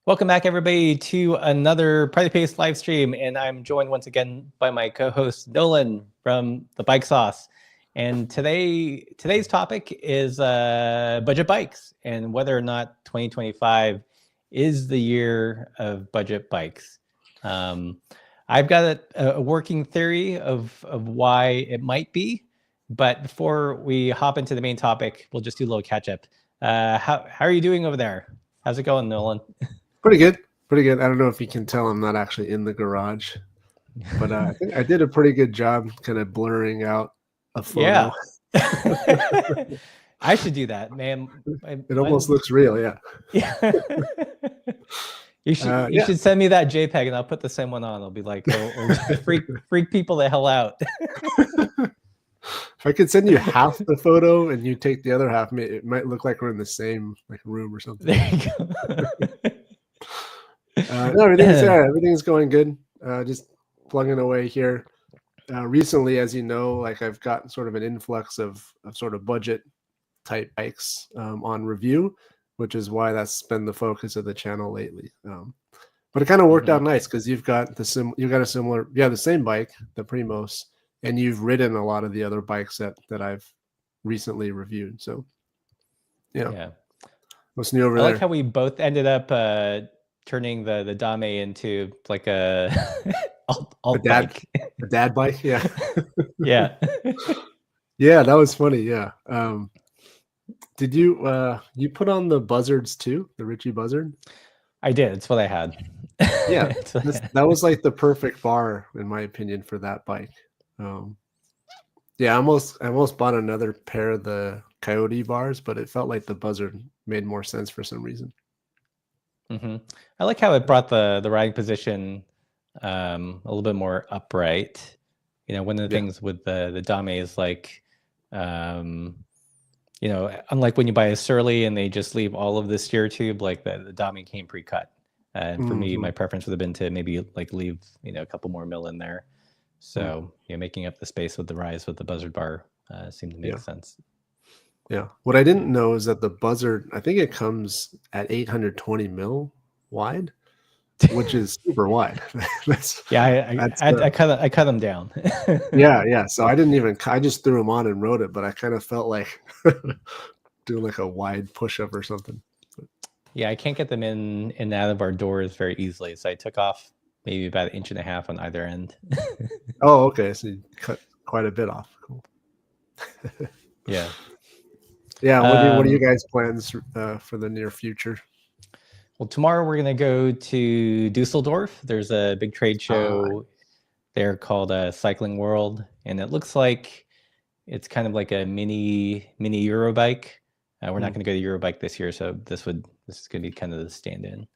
Welcome back, everybody, to another Party Pace live stream, and I'm joined once again by my co-host Nolan from the Bike Sauce. And today's topic is budget bikes and whether or not 2025 is the year of budget bikes. I've got a working theory of why it might be, but before we hop into the main topic, we'll just do a little catch up. How are you doing over there? How's it going, Nolan? Pretty good. Pretty good. I don't know if you can tell I'm not actually in the garage, but I think I did a pretty good job kind of blurring out a photo. Yeah. I should do that, man. It almost looks real, yeah. Yeah. You should send me that JPEG and I'll put the same one on. I'll be like, freak people the hell out. If I could send you half the photo and you take the other half, it might look like we're in the same room or something. There you go. No, everything's going good. Just plugging away here. Recently, as you know, I've got sort of an influx of sort of budget type bikes on review, which is why that's been the focus of the channel lately. But it kind of worked out nice because you've got the same bike, the Primos, and you've ridden a lot of the other bikes that I've recently reviewed. So yeah. What's new over there? I like how we both ended up turning the Dame into like a dad bike. Yeah. Yeah. Yeah, that was funny. Yeah. Did you put on the buzzards too, the Ritchie buzzard? I did. It's what I had. Yeah. That was like the perfect bar in my opinion for that bike. Yeah, I almost bought another pair of the Coyote bars, but it felt like the buzzard made more sense for some reason. I like how it brought the riding position a little bit more upright. One of the things with the Dame is unlike when you buy a Surly and they just leave all of the steer tube, like the Dame came pre-cut. And for me, my preference would have been to maybe leave a couple more mil in there. So making up the space with the rise with the buzzard bar seemed to make sense. Yeah. What I didn't know is that the buzzard, I think it comes at 820 mil wide, which is super wide. I cut them down. Yeah. So I just threw them on and rode it, but I kind of felt like doing like a wide push-up or something. Yeah, I can't get them in and out of our doors very easily. So I took off maybe about 1.5 inches on either end. Oh, okay. So you cut quite a bit off. Cool. Yeah. Yeah. What are you guys' plans for the near future? Well, tomorrow we're going to go to Dusseldorf. There's a big trade show there called Cycling World. And it looks like it's kind of like a mini Eurobike. We're not going to go to Eurobike this year. So this is going to be kind of the stand-in.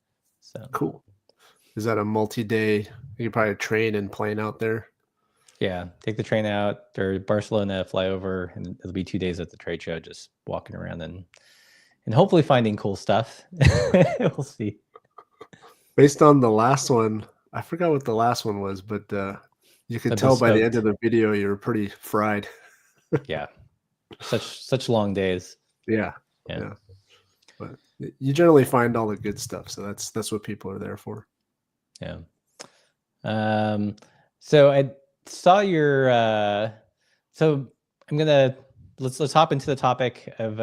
So cool. Is that a multi-day? You can probably train and plane out there. Yeah, take the train out or Barcelona, fly over, and it'll be 2 days at the trade show, just walking around and hopefully finding cool stuff. We'll see. Based on the last one, I forgot what the last one was, but you could tell by the end of the video you were pretty fried. Yeah, such long days. Yeah. But you generally find all the good stuff, so that's what people are there for. Yeah. So I saw your so I'm gonna let's hop into the topic of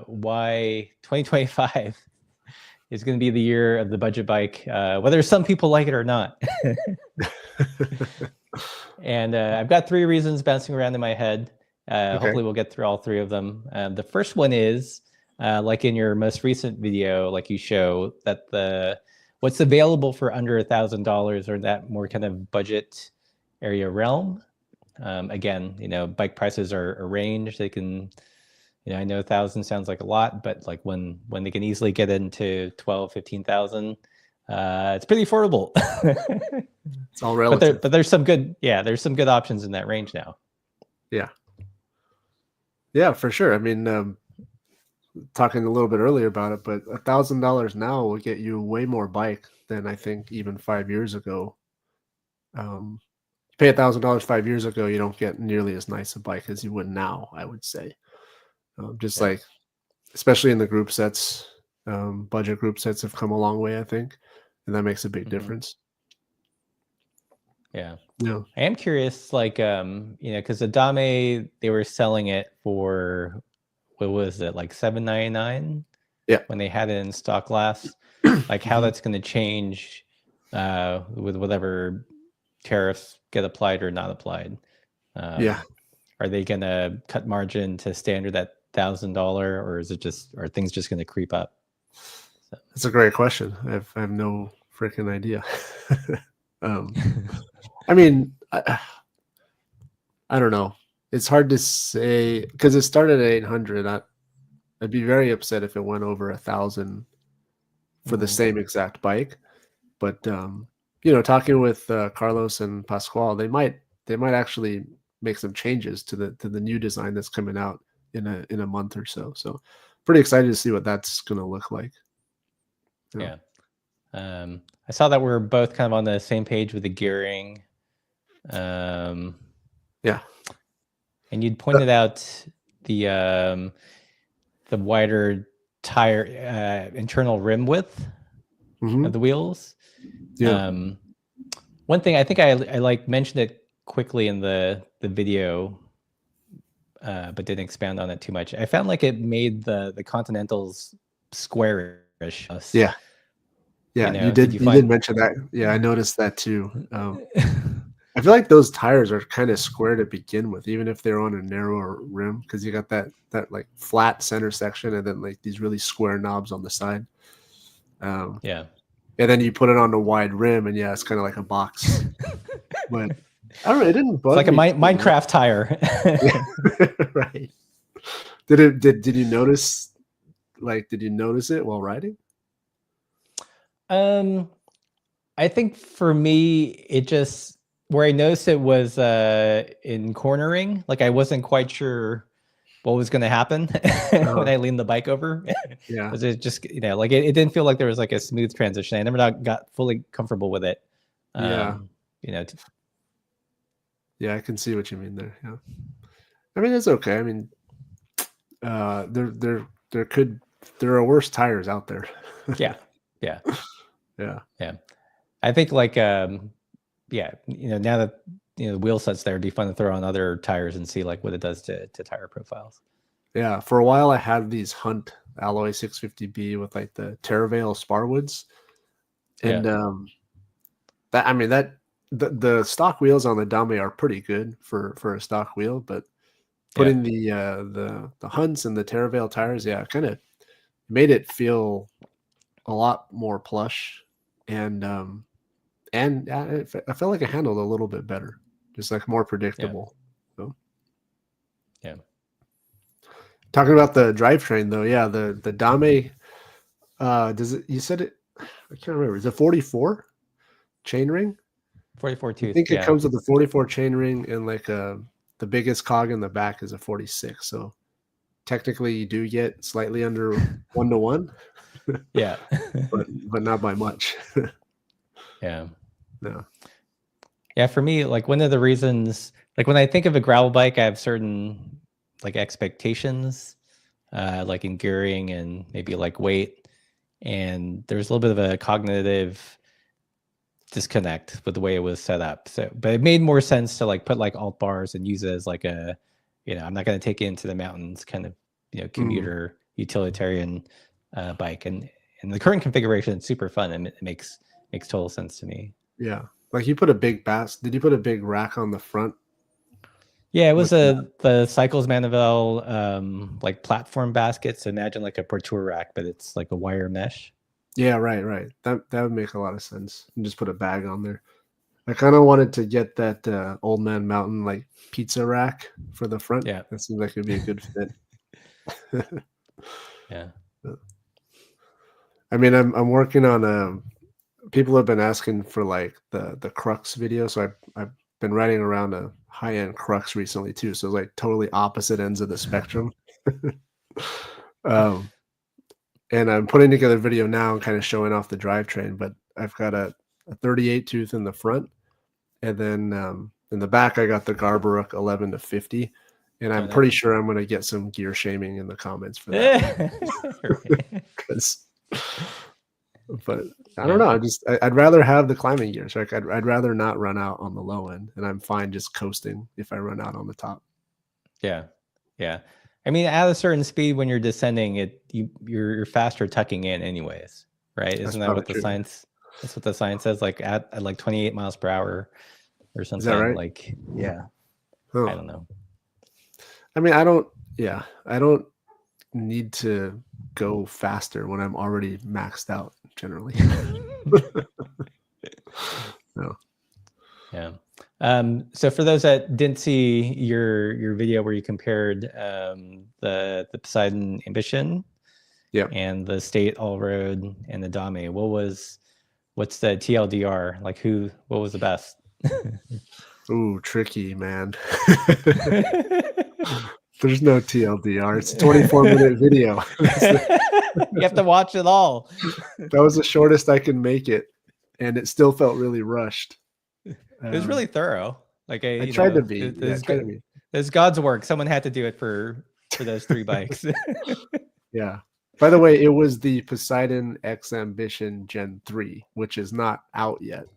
why 2025 is going to be the year of the budget bike, whether some people like it or not. And I've got 3 reasons bouncing around in my head. Hopefully we'll get through all 3 of them. The first one is like in your most recent video, like you show that what's available for under $1,000 or that more kind of budget area realm. Again, bike prices are a range. They can, I know 1,000 sounds like a lot, but like when they can easily get into 12, 15,000, it's pretty affordable. It's all relative. But there's some good options in that range now. Yeah, for sure. I mean, talking a little bit earlier about it, but $1,000 now will get you way more bike than I think even 5 years ago. You pay $1,000 5 years ago, you don't get nearly as nice a bike as you would now, I would say. Especially in the group sets, budget group sets have come a long way, I think, and that makes a big difference. Yeah. Yeah. I am curious, like, because the Dame, they were selling it for, what was it, like $7.99? Yeah. When they had it in stock last, like how that's going to change with whatever tariffs get applied or not applied. Yeah. Are they going to cut margin to standard at $1,000, or is it just, are things just going to creep up? So. That's a great question. I have no freaking idea. I mean, I don't know. It's hard to say because it started at 800. I'd be very upset if it went over 1,000 for the same exact bike. But talking with Carlos and Pascual, they might actually make some changes to the new design that's coming out in a month or so. So pretty excited to see what that's going to look like. Yeah. I saw that we're both kind of on the same page with the gearing. Yeah. And you'd pointed out the wider tire internal rim width of the wheels. Yeah. One thing I think I like mentioned it quickly in the video, but didn't expand on it too much. I found like it made the Continentals squarish. Yeah. Yeah, you did mention that. Yeah, I noticed that too. I feel like those tires are kind of square to begin with, even if they're on a narrower rim, because you got that like flat center section and then like these really square knobs on the side. Yeah. And then you put it on a wide rim, and yeah, it's kind of like a box. But I don't know, it didn't bug me. It's like a Minecraft tire. Right. Did you notice? Like, did you notice it while riding? I think for me, it just, where I noticed it was in cornering. Like I wasn't quite sure what was going to happen when I leaned the bike over. Yeah. Was it just, like it didn't feel like there was like a smooth transition. I never got fully comfortable with it. Yeah, I can see what you mean there. Yeah. I mean, it's okay. I mean, there are worse tires out there. Yeah. I think like now that the wheel set's there, it'd be fun to throw on other tires and see like what it does to tire profiles. Yeah, for a while I had these Hunt Alloy 650B with like the Terravale Sparwoods, and the stock wheels on the Dame are pretty good for a stock wheel, but putting the Hunts and the Terravale tires, kind of made it feel a lot more plush, and I felt like it handled a little bit better, just like more predictable. So. Yeah. Talking about the drivetrain though, the Dame, does it? You said it. I can't remember. Is it 44 chainring? 44 tooth. I think it comes with a 44 chainring, and like the biggest cog in the back is a 46. So technically, you do get slightly under 1-to-1. Yeah, but not by much. Yeah. No. Yeah, for me, like one of the reasons, like when I think of a gravel bike, I have certain like expectations, like in gearing and maybe like weight, and there's a little bit of a cognitive disconnect with the way it was set up. So, but it made more sense to like put like alt bars and use it as like a, I'm not going to take it into the mountains kind of, commuter utilitarian bike, and in the current configuration, it's super fun and it makes total sense to me. Yeah, like you put a big did you put a big rack on the front? Yeah, it was the Cycles Manivel like platform basket. So imagine like a Portour rack, but it's like a wire mesh. Yeah, right. That would make a lot of sense. And just put a bag on there. I kind of wanted to get that Old Man Mountain like pizza rack for the front. Yeah, that seems like it'd be a good fit. Yeah. I mean, I'm working on people have been asking for like the Crux video, so I've been riding around a high-end Crux recently too, so like totally opposite ends of the spectrum. And I'm putting together a video now and kind of showing off the drivetrain, but I've got a 38 tooth in the front, and then in the back I got the Garbaruk 11-50, and I'm pretty sure I'm going to get some gear shaming in the comments for that. Because But I don't know. I'd rather have the climbing gear. So I'd rather not run out on the low end, and I'm fine just coasting if I run out on the top. Yeah, yeah. I mean, at a certain speed when you're descending, you're faster tucking in, anyways, right? Isn't that what the science? That's what the science says. Like at like 28 miles per hour or something. Is that right? Like, yeah. Oh. I don't know. I mean, I don't need to go faster when I'm already maxed out generally. No. Yeah. So for those that didn't see your video where you compared the Poseidon Ambition, and the State All Road and the Dame, what's the TLDR? Like what was the best? Ooh, tricky, man. There's no TLDR. It's a 24-minute video. You have to watch it all. That was the shortest I can make it, and it still felt really rushed. It was really thorough. Like I tried to be. It's God's work. Someone had to do it for those 3 bikes. Yeah. By the way, it was the Poseidon X Ambition Gen 3, which is not out yet.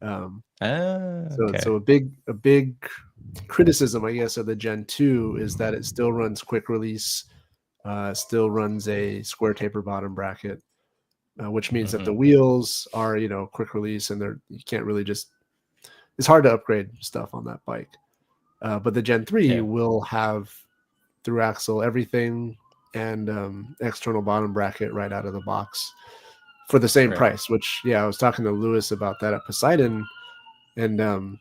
So a big criticism, I guess, of the Gen 2 is that it still runs quick release, still runs a square taper bottom bracket, which means that the wheels are, quick release, and you can't really it's hard to upgrade stuff on that bike. But the Gen 3 will have through axle everything and external bottom bracket right out of the box for the same price, which, I was talking to Lewis about that at Poseidon, and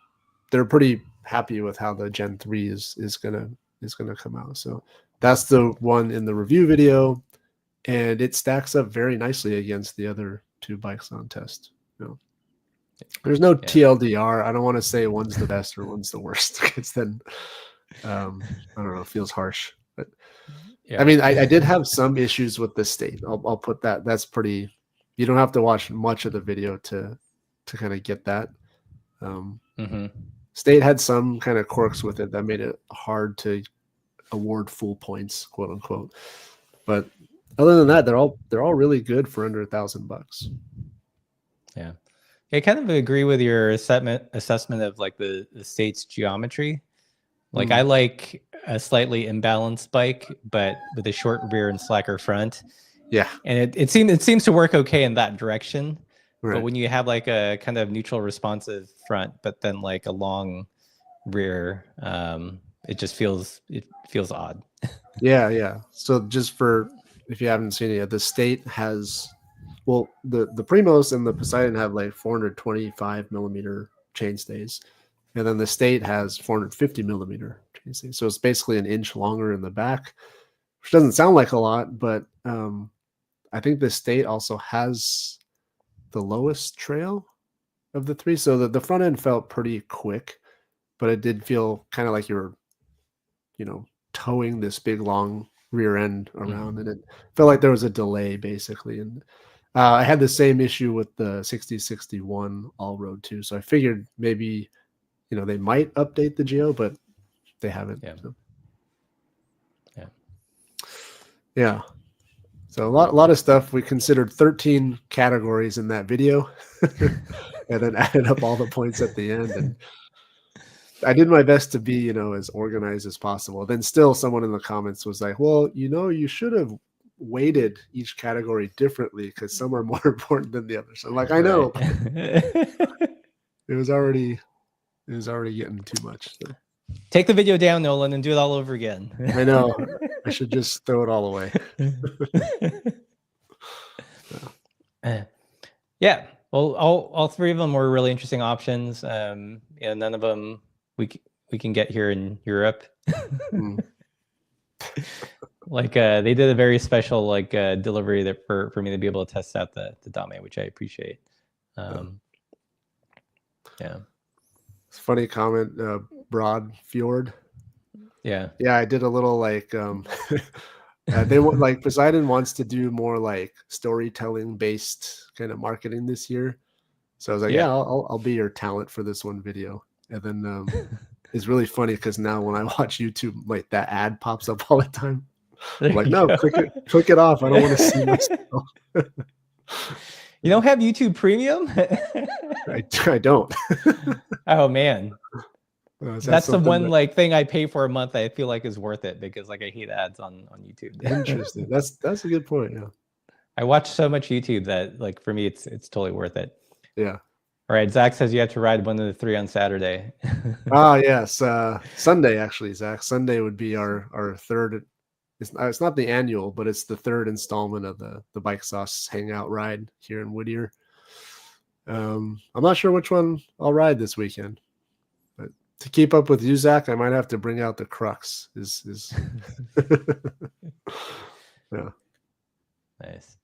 they're pretty happy with how the Gen 3 is gonna come out. So that's the one in the review video, and it stacks up very nicely against the other 2 bikes on test. There's no TLDR. I don't want to say one's the best or one's the worst, because then I don't know, it feels harsh. But I mean, I did have some issues with the State. I'll put that. That's pretty. You don't have to watch much of the video to kind of get that. State had some kind of quirks with it that made it hard to award full points, quote unquote. But other than that, they're all really good for under $1,000. Yeah. I kind of agree with your assessment of like the State's geometry. Like I like a slightly imbalanced bike, but with a short rear and slacker front. Yeah. And it seems to work okay in that direction. Right. But when you have like a kind of neutral responsive front, but then like a long rear, it just feels odd. Yeah. So just if you haven't seen it yet, the State has, well, the Primos and the Poseidon have like 425 millimeter chainstays, and then the State has 450 millimeter chainstays. So it's basically an inch longer in the back, which doesn't sound like a lot, but I think the State also has the lowest trail of the 3. So the front end felt pretty quick, but it did feel kind of like you were, towing this big long rear end around, and it felt like there was a delay basically. And I had the same issue with the 6061 all road too. So I figured maybe, they might update the Geo, but they haven't. Yeah. So. Yeah. So a lot of stuff. We considered 13 categories in that video, and then added up all the points at the end. And I did my best to be, as organized as possible. Then still someone in the comments was like, well, you should have weighted each category differently because some are more important than the others. I'm like, I know. It was already getting too much. So. Take the video down, Nolan, and do it all over again. I know. I should just throw it all away. Yeah. Well, all 3 of them were really interesting options. None of them we can get here in Europe. Like they did a very special delivery that for me to be able to test out the Dame, which I appreciate. Yeah. It's a funny comment, Broad Fjord. Yeah, I did a little they want Poseidon wants to do more like storytelling based kind of marketing this year. So I was like, I'll be your talent for this one video. And then it's really funny because now when I watch YouTube, like that ad pops up all the time. I'm like, no, click it off. I don't want to see myself. You don't have YouTube Premium? I don't. Oh man. Is that That's the something one that- like thing I pay for a month that I feel like is worth it because like I hate ads on YouTube. Interesting. That's a good point. Yeah. I watch so much YouTube that like for me it's totally worth it. Yeah. All right, Zach says you have to ride one of the 3 on Saturday. Yes. Sunday actually, Zach. Sunday would be our third. It's not the annual, but it's the third installment of the Bike Sauce Hangout ride here in Whittier. I'm not sure which one I'll ride this weekend, but to keep up with you, Zach, I might have to bring out the Crux. Yeah. Nice.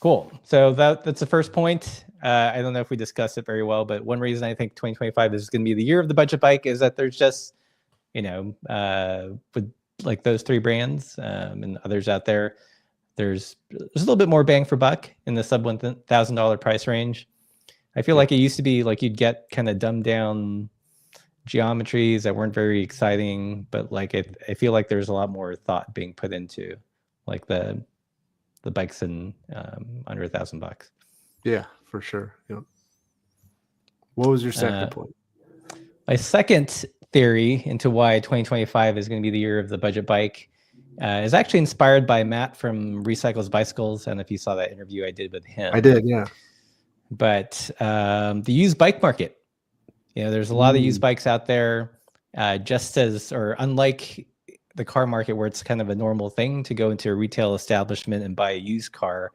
Cool. So that's the first point. I don't know if we discussed it very well, but one reason I think 2025 is going to be the year of the budget bike is that there's just, with like those 3 brands and others out there, there's a little bit more bang for buck in the sub $1,000 price range. I feel like it used to be like you'd get kind of dumbed down geometries that weren't very exciting, but like I feel like there's a lot more thought being put into like the bikes in under $1,000. Yeah, for sure. Yeah. What was your second point? My second theory into why 2025 is going to be the year of the budget bike is actually inspired by Matt from Recycles Bicycles. And if you saw that interview I did with him. I did, yeah. But the used bike market, there's a lot of used bikes out there, unlike the car market where it's kind of a normal thing to go into a retail establishment and buy a used car.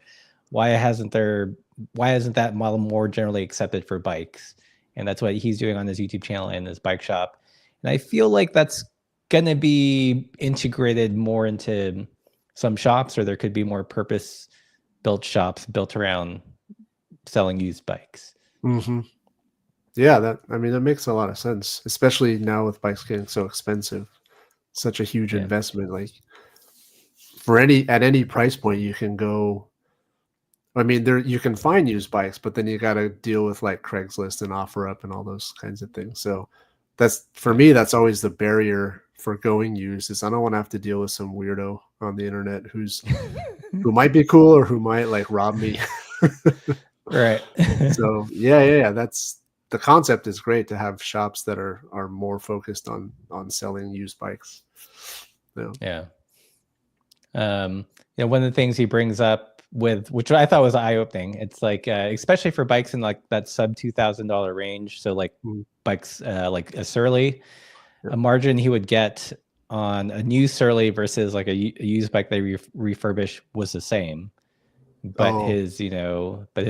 Why isn't that model more generally accepted for bikes? And that's what he's doing on his YouTube channel and his bike shop. And I feel like that's going to be integrated more into some shops, or there could be more purpose-built shops built around selling used bikes. Mm-hmm. Yeah, that makes a lot of sense, especially now with bikes getting so expensive. Such a huge investment. Like at any price point you can go. I mean, you can find used bikes, but then you got to deal with like Craigslist and OfferUp and all those kinds of things. So for me, that's always the barrier for going used, is I don't want to have to deal with some weirdo on the internet who might be cool or who might like rob me. Right. So yeah. That's the concept is great to have shops that are more focused on selling used bikes. Yeah. One of the things he brings up which I thought was eye-opening, it's like especially for bikes in like that sub $2,000 range, so like bikes like a Surly, a margin he would get on a new Surly versus like a used bike they refurbish was the same, but his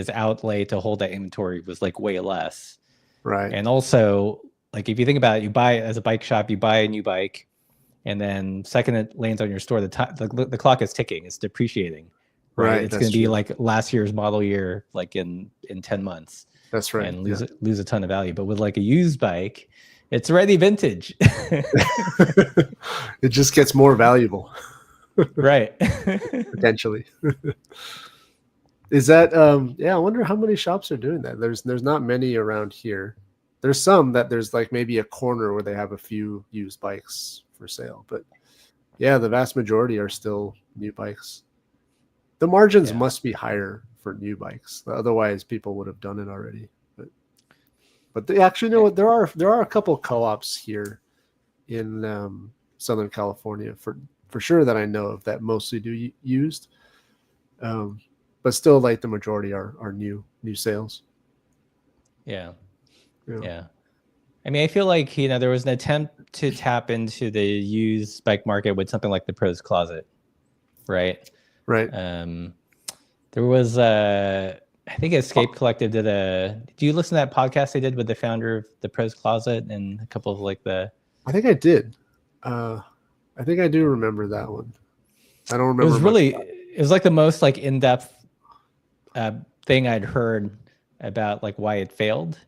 outlay to hold that inventory was like way less. Right. And also, like if you think about it, you buy as a bike shop, you buy a new bike, and then second it lands on your store, the clock is ticking, it's depreciating. Right. It's going to be like last year's model year, like in 10 months. That's right. And lose a ton of value. But with like a used bike, it's already vintage. It just gets more valuable. Right. Potentially. Is that I wonder how many shops are doing that. There's not many around here. There's some that there's like maybe a corner where they have a few used bikes for sale, but yeah, the vast majority are still new bikes. The margins must be higher for new bikes, otherwise people would have done it already. But they actually know what there are a couple co-ops here in Southern California for sure that I know of that mostly do used, but still like the majority are new sales. Yeah. I mean, I feel like there was an attempt to tap into the used bike market with something like the Pros Closet, right? Right. There was I think Escape Collective did you listen to that podcast they did with the founder of the Pros Closet and a couple of like I think I did. I think I do remember that one. I don't remember. It was like the most like in-depth thing I'd heard about like why it failed.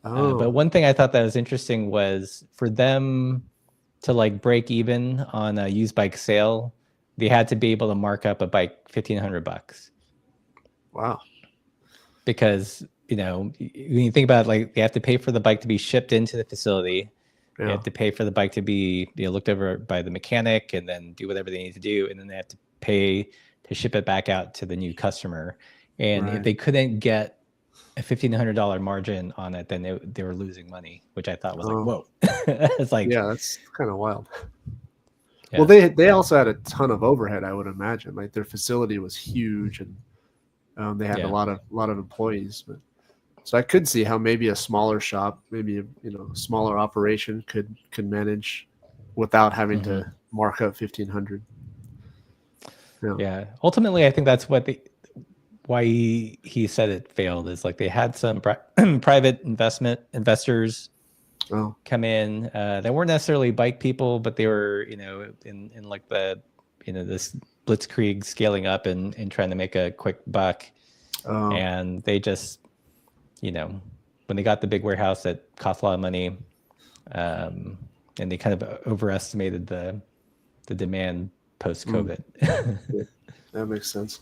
But one thing I thought that was interesting was for them to like break even on a used bike sale, they had to be able to mark up a bike $1,500. Wow. Because, when you think about it, like they have to pay for the bike to be shipped into the facility. Yeah. They have to pay for the bike to be looked over by the mechanic and then do whatever they need to do. And then they have to pay to ship it back out to the new customer. And if Right. they couldn't get a $1,500 margin on it, then they were losing money, which I thought was like, whoa. It's like, yeah, that's kind of wild. yeah. Well, they also had a ton of overhead, I would imagine. Like their facility was huge, and they had a lot of employees. But so I could see how maybe a smaller shop, maybe a smaller operation could manage without having to mark up 1,500. Yeah. Ultimately, I think that's why he said it failed, is like they had some private investors come in. They weren't necessarily bike people, but they were, in like the, this blitzkrieg scaling up and trying to make a quick buck. And they just, when they got the big warehouse that cost a lot of money, and they kind of overestimated the demand post-COVID. Yeah, that makes sense.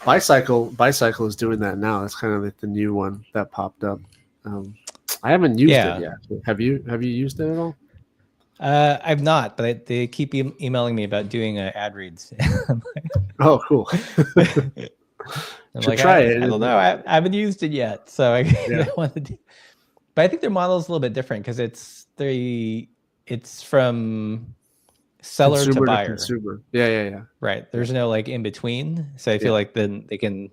Bicycle is doing that now. That's kind of like the new one that popped up. I haven't used it yet. Have you used it at all? I've not, but they keep emailing me about doing ad reads. Oh, cool. I'm like, try it. I don't know. I haven't used it yet, so I want to do. But I think their model is a little bit different because it's from seller to buyer. Consumer. Yeah. Right. There's no like in between, so I feel like then they can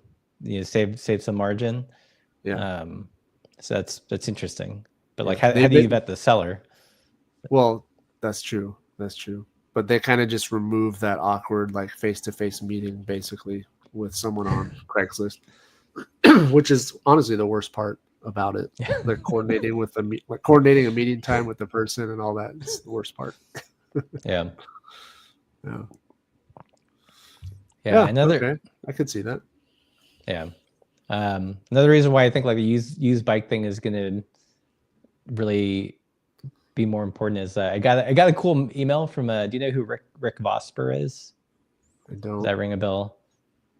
save some margin. Yeah. So that's interesting. But like, how do you vet the seller? Well, that's true. But they kind of just remove that awkward like face-to-face meeting basically with someone on Craigslist, which is honestly the worst part about it. Like coordinating coordinating a meeting time with the person and all that is the worst part. Yeah. Okay. I could see that. Yeah. Another reason why I think like the used bike thing is going to really be more important is I got a cool email from do you know who Rick Vosper is? I don't. Does that ring a bell?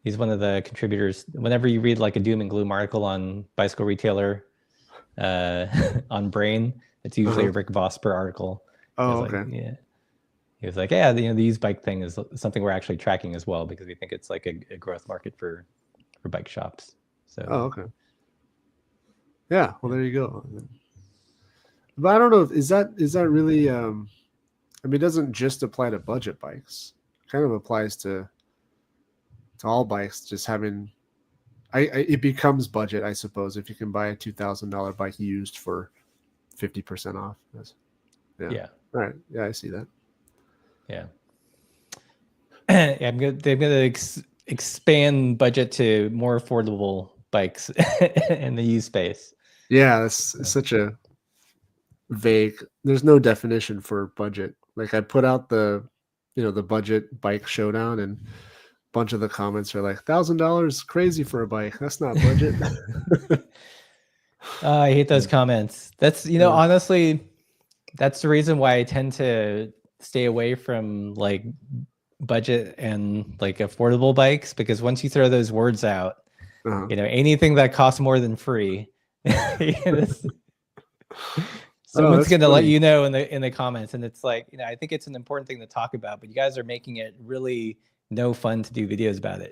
He's one of the contributors. Whenever you read like a doom and gloom article on Bicycle Retailer on Brain, it's usually a Rick Vosper article. Oh, okay. Yeah. He was like, yeah, the used bike thing is something we're actually tracking as well because we think it's like a growth market for bike shops. So. Oh, okay. Yeah. Well, there you go. But I don't know. Is that really? I mean, it doesn't just apply to budget bikes. It kind of applies to all bikes. Just having, it becomes budget, I suppose, if you can buy a $2,000 bike used for 50% off. Yeah. All right. Yeah, I see that. Yeah. They're going to expand budget to more affordable bikes in the used space. Yeah, that's such a vague. There's no definition for budget. Like I put out the budget bike showdown, and a bunch of the comments are like $1,000 crazy for a bike. That's not budget. I hate those comments. That's honestly, that's the reason why I tend to stay away from like budget and like affordable bikes, because once you throw those words out, anything that costs more than free, someone's going to let you know in the comments. And it's like, I think it's an important thing to talk about, but you guys are making it really no fun to do videos about it.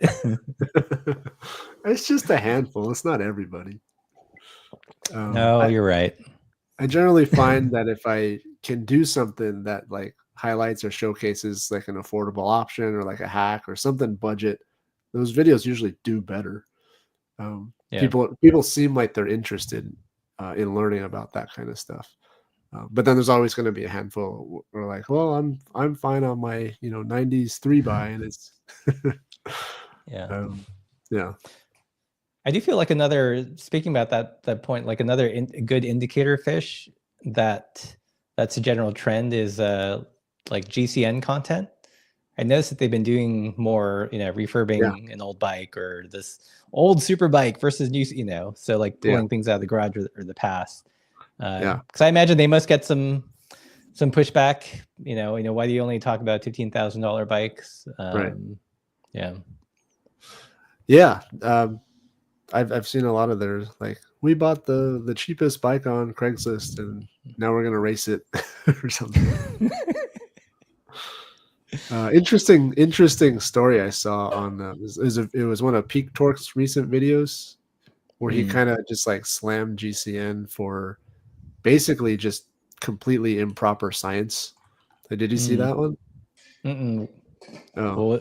It's just a handful. It's not everybody. No, you're right. I generally find that if I can do something that like highlights or showcases like an affordable option or like a hack or something budget, those videos usually do better. People seem like they're interested in learning about that kind of stuff. But then there's always going to be a handful who are like, well, I'm fine on my 90s 3x, and it's yeah. I do feel like speaking about that point, like another good indicator fish that's a general trend is like GCN content. I noticed that they've been doing more, refurbing an old bike or this old super bike versus new, so like pulling things out of the garage or the past. Because I imagine they must get some pushback. Why do you only talk about $15,000 bikes? Right. Yeah. I've seen a lot of theirs. Like, we bought the cheapest bike on Craigslist, and now we're gonna race it or something. Interesting story I saw on it was one of Peak Torque's recent videos where he kind of just like slammed GCN for basically just completely improper science. Did you see that one? Mm-mm. Oh, Well,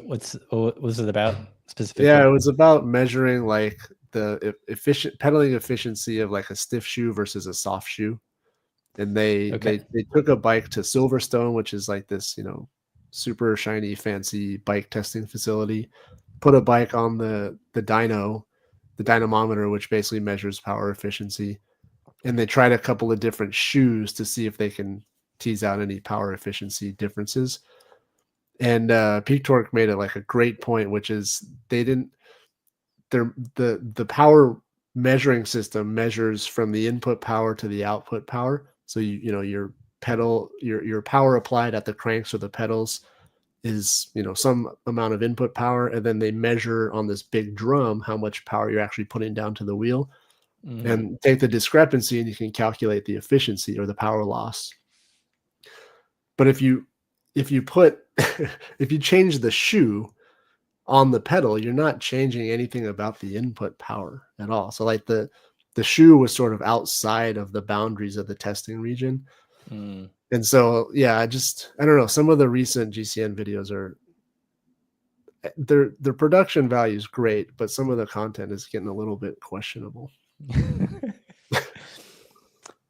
what was it about specifically? yeah, it was about measuring like the pedaling efficiency of like a stiff shoe versus a soft shoe. And they took a bike to Silverstone, which is like this, super shiny, fancy bike testing facility. Put a bike on the dynamometer, which basically measures power efficiency. And they tried a couple of different shoes to see if they can tease out any power efficiency differences. And Peak Torque made it like a great point, which is the power measuring system measures from the input power to the output power. So your pedal, your power applied at the cranks or the pedals is some amount of input power, and then they measure on this big drum how much power you're actually putting down to the wheel, and take the discrepancy, and you can calculate the efficiency or the power loss. But if you put if you change the shoe on the pedal, you're not changing anything about the input power at all. So like the shoe was sort of outside of the boundaries of the testing region. And so, yeah, I don't know. Some of the recent GCN videos their production value is great, but some of the content is getting a little bit questionable.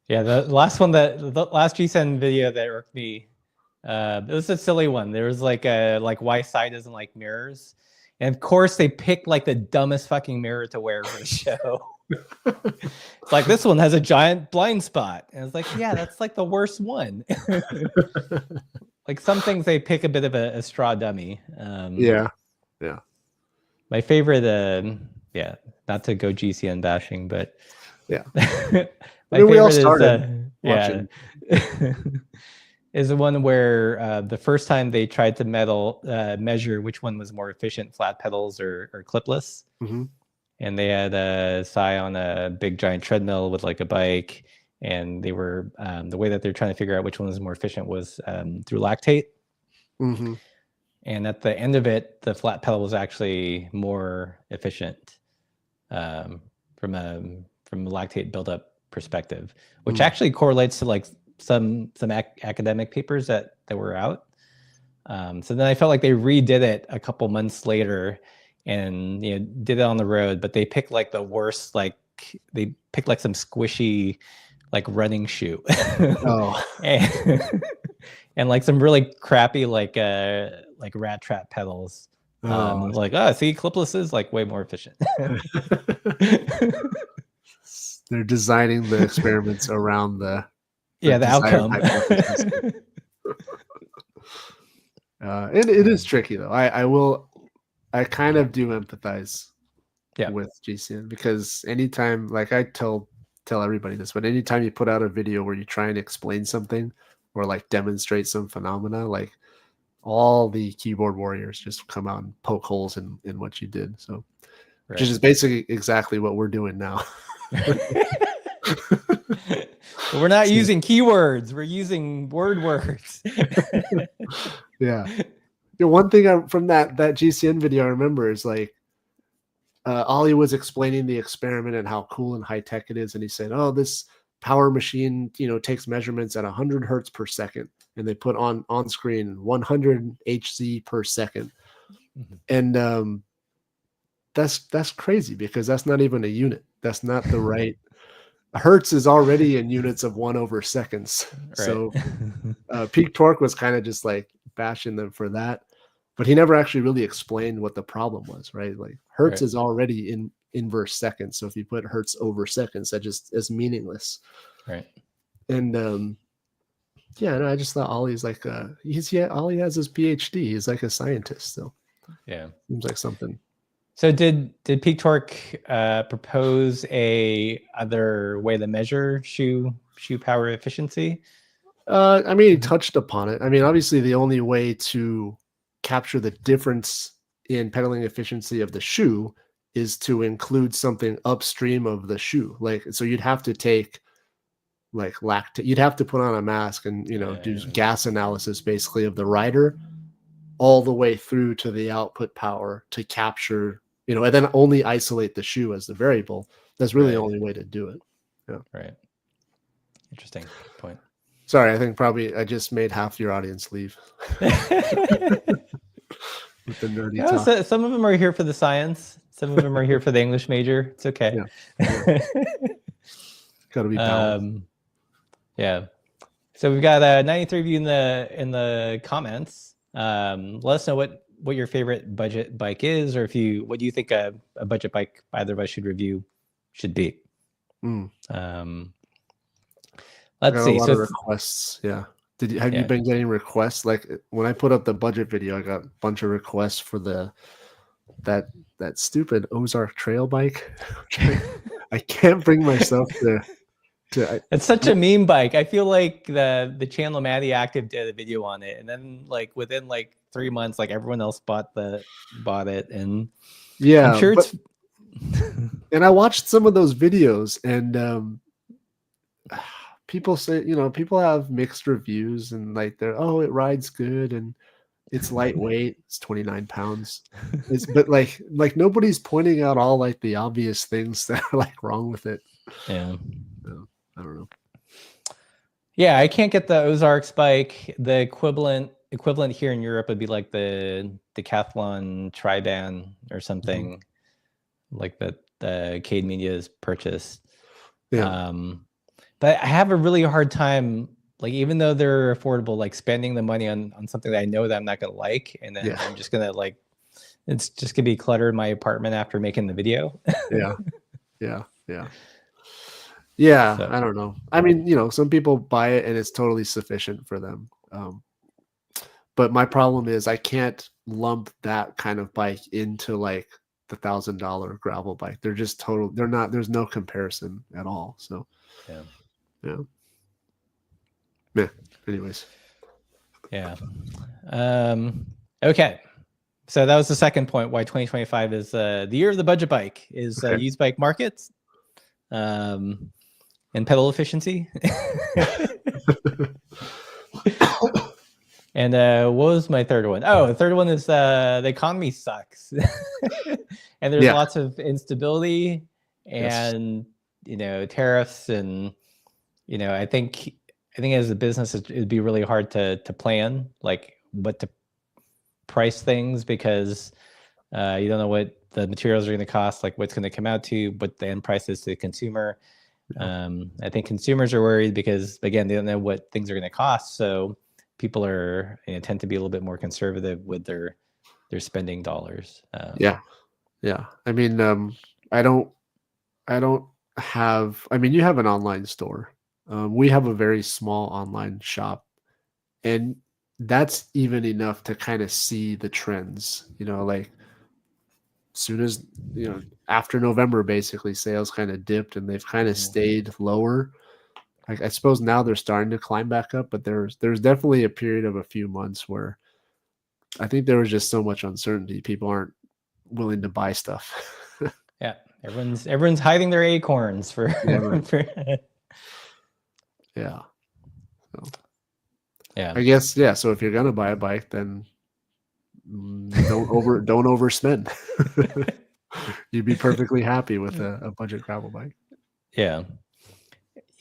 Yeah, the last GCN video that irked me, it was a silly one. There was like why Sai doesn't like mirrors. And of course they picked like the dumbest fucking mirror to wear for the show. It's like, this one has a giant blind spot. And it's like, yeah, that's like the worst one. Like some things they pick a bit of a straw dummy. Yeah. My favorite, not to go GCN bashing, but yeah. my favorite we all started is the one where the first time they tried to measure which one was more efficient, flat pedals or clipless. And they had Sai on a big giant treadmill with like a bike, and they were the way that they're trying to figure out which one was more efficient was through lactate. And at the end of it, the flat pedal was actually more efficient from a lactate buildup perspective, which actually correlates to like some academic papers that were out. So then I felt like they redid it a couple months later and did it on the road, but they picked like the worst, like they picked like some squishy like running shoe. And like some really crappy like rat trap pedals. Like, see, clipless is like way more efficient. They're designing the experiments around the outcome. And it is tricky though. I kind of do empathize with GCN, because anytime, like I tell everybody this, but anytime you put out a video where you try and explain something or like demonstrate some phenomena, like all the keyboard warriors just come out and poke holes in what you did. So, which is basically exactly what we're doing now. But we're not using keywords. We're using words. Yeah. One thing from that GCN video I remember is like Ollie was explaining the experiment and how cool and high tech it is, and he said, "Oh, this power machine, takes measurements at 100 hertz per second, and they put on screen 100 Hz per second." And that's crazy, because that's not even a unit. That's not the right. Hertz is already in units of 1/seconds. Right. So Peak Torque was kind of just like bashing them for that, but he never actually really explained what the problem was, right? Like hertz is already in inverse seconds. So if you put hertz over seconds, that just is meaningless. Right. And I just thought Ollie's like Ollie has his PhD. He's like a scientist. So seems like something. So did Peak Torque propose a other way to measure shoe power efficiency? I mean, he touched upon it. I mean, obviously the only way to capture the difference in pedaling efficiency of the shoe is to include something upstream of the shoe. Like, so you'd have to take like lactate, you'd have to put on a mask and, do gas analysis basically of the rider all the way through to the output power to capture, and then only isolate the shoe as the variable. That's really the only way to do it. Yeah. Right. Interesting. Good point. Sorry, I think probably I just made half your audience leave. With the nerdy talk. So, some of them are here for the science. Some of them are here for the English major. It's okay. Yeah. Got to be balanced. Yeah. So we've got 93 of you in the comments. Let us know what your favorite budget bike is, or what do you think a budget bike either of us should review should be. Let's see. A lot of requests. Yeah. Have you been getting requests? Like when I put up the budget video, I got a bunch of requests for that stupid Ozark trail bike. I can't bring myself to. It's such a meme bike. I feel like the channel Maddie Active did a video on it, and then like within like 3 months, like everyone else bought it, and yeah, I'm sure it's. And I watched some of those videos, and people say, people have mixed reviews, and like it rides good and it's lightweight. It's 29 pounds. But like nobody's pointing out all like the obvious things that are like wrong with it. Yeah. So, I don't know. Yeah, I can't get the Ozarks bike. The equivalent here in Europe would be like the Decathlon Triban or something, like that the Cade Media has purchased. Yeah. But I have a really hard time, like even though they're affordable, like spending the money on something that I know that I'm not gonna like, and then I'm just gonna it's just gonna be clutter in my apartment after making the video. Yeah. So. I don't know. I mean, some people buy it and it's totally sufficient for them. But my problem is I can't lump that kind of bike into like the $1,000 gravel bike. They're just total. They're not. There's no comparison at all. So yeah. Anyways. Yeah. Okay. So that was the second point. Why 2025 is the year of the budget bike is used bike markets, and pedal efficiency. And what was my third one? Oh, the third one is the economy sucks, and there's lots of instability and tariffs, and I think as a business it'd be really hard to plan like what to price things, because you don't know what the materials are going to cost, like what's going to come out to, what the end price is to the consumer. I think consumers are worried because again they don't know what things are going to cost, so people are tend to be a little bit more conservative with their spending dollars. Yeah. I mean, I don't have. I mean, you have an online store. We have a very small online shop, and that's even enough to kind of see the trends. Like soon as after November, basically sales kind of dipped, and they've kind of stayed lower. I suppose now they're starting to climb back up, but there's definitely a period of a few months where I think there was just so much uncertainty. People aren't willing to buy stuff. Yeah, everyone's hiding their acorns for. Yeah. So, I guess So if you're gonna buy a bike, then don't overspend. You'd be perfectly happy with a budget gravel bike. Yeah.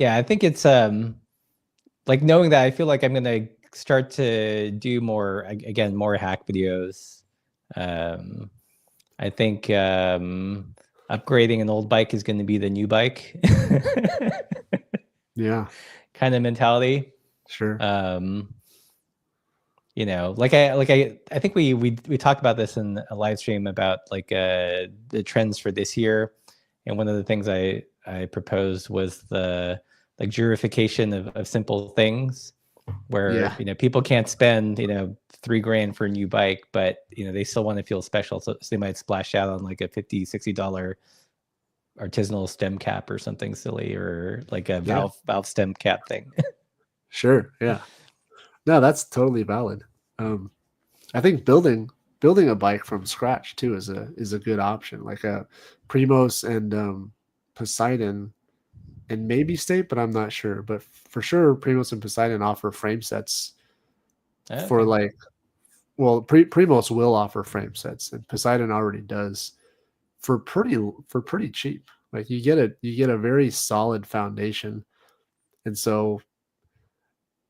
I think it's like knowing that I feel like I'm gonna start to do more hack videos. I think upgrading an old bike is going to be the new bike. Yeah. Kind of mentality. Sure. I think we talked about this in a live stream about like the trends for this year, and one of the things I proposed was the luxurification of simple things, where people can't spend $3,000 for a new bike, but they still want to feel special, so they might splash out on like a $50-$60 artisanal stem cap or something silly, or like a valve stem cap thing. Sure. Yeah. No, that's totally valid. I think building a bike from scratch too is a good option, like a Primos and Poseidon and maybe State, but I'm not sure. But for sure, Primos and Poseidon offer frame sets for like well, Primos will offer frame sets, and Poseidon already does for pretty cheap. Like you get a very solid foundation, and so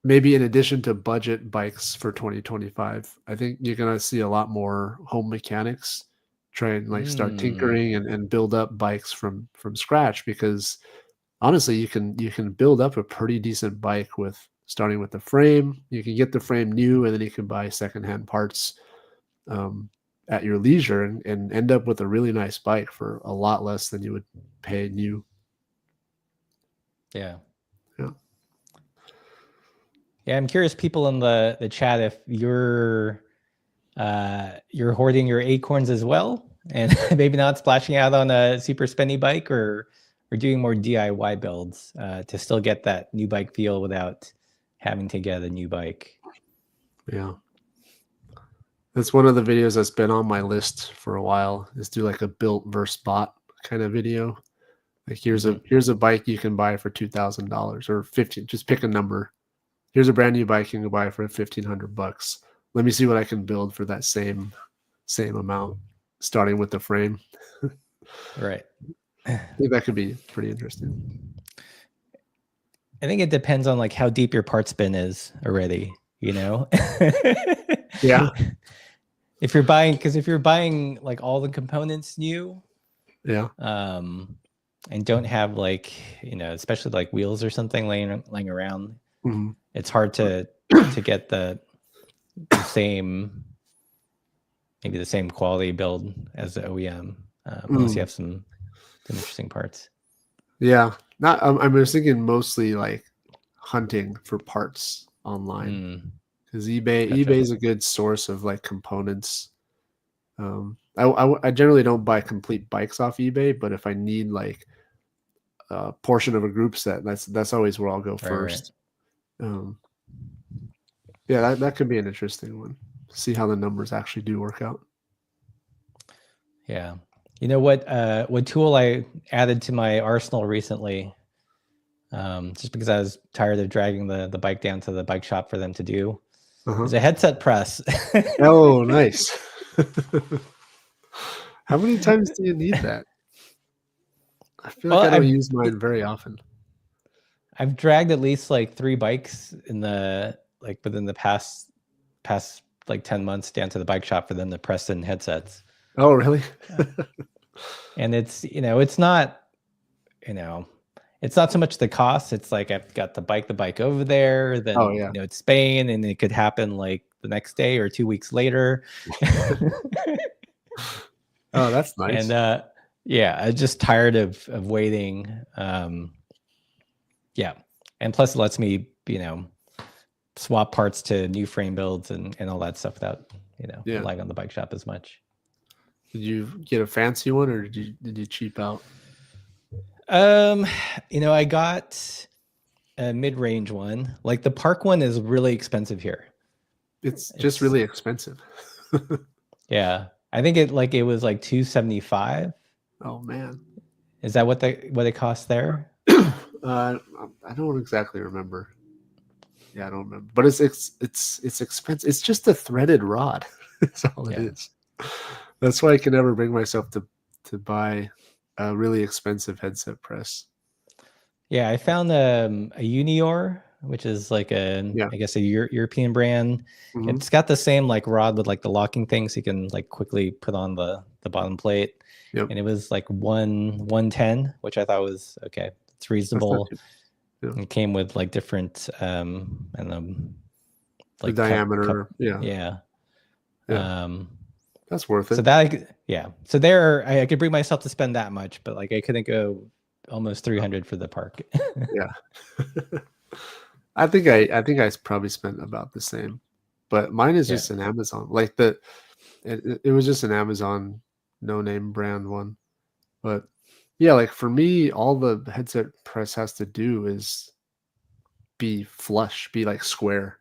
maybe in addition to budget bikes for 2025, I think you're gonna see a lot more home mechanics try and like start tinkering and build up bikes from scratch, because honestly you can build up a pretty decent bike with starting with the frame. You can get the frame new, and then you can buy secondhand parts at your leisure, and end up with a really nice bike for a lot less than you would pay new. Yeah. Yeah. Yeah, I'm curious, people in the chat, if you're hoarding your acorns as well, and maybe not splashing out on a super spendy bike, or doing more DIY builds to still get that new bike feel without having to get a new bike. Yeah. That's one of the videos that's been on my list for a while, is do like a built versus bought kind of video. Like here's a bike you can buy for $2,000 or 15. Just pick a number. Here's a brand new bike you can buy for $1,500. Let me see what I can build for that same amount, starting with the frame. Right. I think that could be pretty interesting. I think it depends on like how deep your parts bin is already, you know? Yeah. If you're buying like all the components new, Yeah. and don't have like, you know, especially like wheels or something laying around, it's hard to get the same, maybe the same quality build as the OEM, unless you have some interesting parts. Yeah. I was thinking mostly like hunting for parts online, because eBay is a good source of like components. I generally don't buy complete bikes off eBay, but if I need like a portion of a group set, that's always where I'll go first. Right. Yeah, that could be an interesting one. See how the numbers actually do work out. Yeah. You know what tool I added to my arsenal recently, just because I was tired of dragging the bike down to the bike shop for them to do, is a headset press. Oh, nice. How many times do you need that? I feel like I don't use mine very often. I've dragged at least like 3 bikes within the past like 10 months down to the bike shop for them to press in headsets. Oh, really? And it's, you know, it's not so much the cost. It's like I've got the bike over there, then you know, it's Spain, and it could happen like the next day or 2 weeks later. Oh, that's nice. And yeah, I'm just tired of waiting. Yeah, and plus it lets me, you know, swap parts to new frame builds and all that stuff without, you know, relying on the bike shop as much. Did you get a fancy one, or did you cheap out? You know, I got a mid-range one. Like the Park one is really expensive here. It's just really expensive. Yeah, I think it was like $275. Oh man, is that what it cost there? I don't exactly remember. Yeah, I don't remember. But it's expensive. It's just a threaded rod. That's all it is. That's why I can never bring myself to buy a really expensive headset press. Yeah, I found a Unior, which is like I guess a European brand. It's got the same like rod with like the locking thing, so you can like quickly put on the bottom plate. And it was like 110, which I thought was okay. It's reasonable. It came with like different and like the diameter. Yeah. That's worth it. So that so there I could bring myself to spend that much, but like I couldn't go almost 300 for the Park. Yeah. I think I probably spent about the same, but mine is just an Amazon. Like it was just an Amazon no name brand one. But yeah, like for me, all the headset press has to do is be flush, be like square.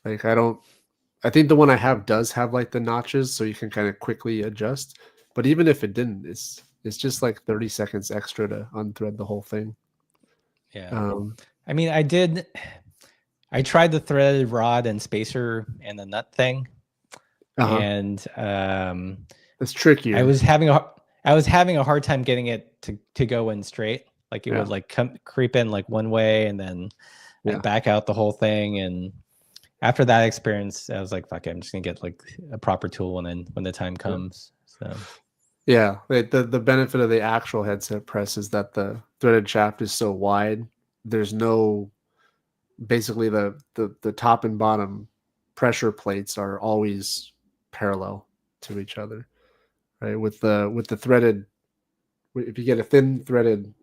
Like I think the one I have does have like the notches, so you can kind of quickly adjust. But even if it didn't, it's just like 30 seconds extra to unthread the whole thing. Yeah. I mean, I tried the threaded rod and spacer and the nut thing. and that's trickier. I was having a hard time getting it to go in straight. Like it would like creep in like one way and then I'd back out the whole thing. And after that experience, I was like, fuck it, I'm just gonna get like a proper tool when the time comes. So yeah, the benefit of the actual headset press is that the threaded shaft is so wide. There's no, basically the top and bottom pressure plates are always parallel to each other, right? With the threaded, if you get a thin threaded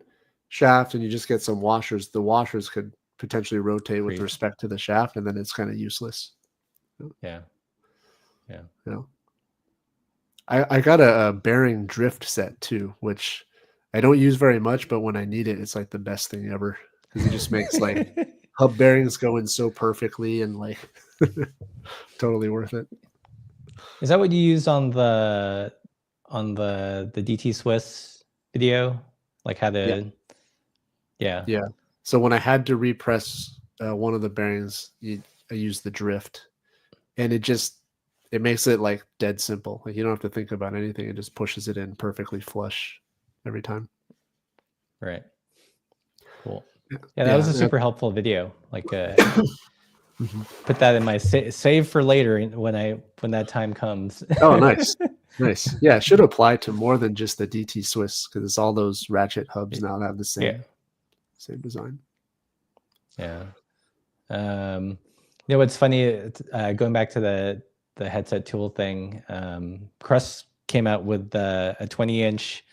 shaft and you just get some washers, the washers could potentially rotate with respect to the shaft, and then it's kind of useless. Yeah. I got a bearing drift set too, which I don't use very much, but when I need it, it's like the best thing ever because it just makes like hub bearings go in so perfectly and like totally worth it. Is that what you used on the DT Swiss video? Like how to yeah. So when I had to repress one of the bearings, I used the drift, and it makes it like dead simple. Like you don't have to think about anything. It just pushes it in perfectly flush every time. Right. Cool. Yeah, that was a super helpful video. Like put that in my save for later when that time comes. Oh, nice. Nice. Yeah, it should apply to more than just the DT Swiss because it's all those ratchet hubs now that have the same design. Yeah. You know what's funny? Going back to the headset tool thing, Crust came out with a 20-inch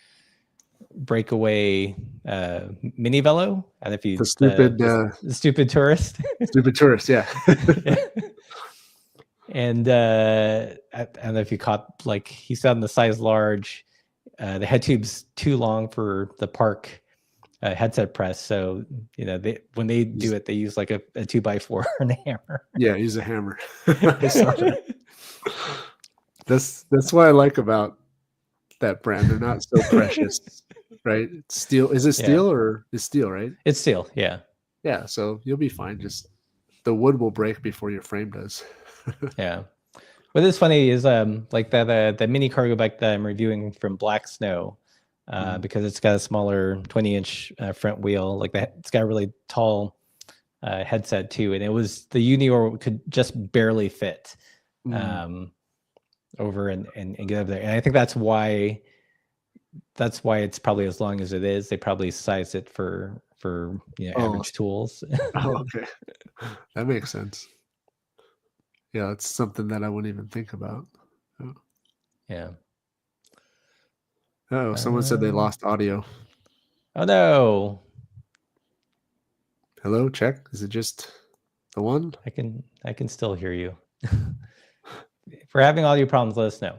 breakaway mini velo. And if you the stupid tourist, stupid tourist, yeah. And I don't know if you caught, like he said in the size large, the head tube's too long for the park headset press. So, you know, when they do it, they use like a 2x4 and a hammer. Yeah, use a hammer. That's what I like about that brand. They're not so precious, right? It's steel. Is it steel or is steel, right? It's steel, yeah. Yeah, so you'll be fine. Just the wood will break before your frame does. Yeah. What is funny is like that the mini cargo bike that I'm reviewing from Black Snow, because it's got a smaller 20-inch front wheel, like that. It's got a really tall headset too, and it was the Unior could just barely fit over and get over there. And I think that's why it's probably as long as it is. They probably sized it for average tools. Oh, okay, that makes sense. Yeah, it's something that I wouldn't even think about. Oh. Yeah. Oh, someone said they lost audio. Oh no. Hello, check. Is it just the one? I can still hear you. If we're having audio problems, let us know.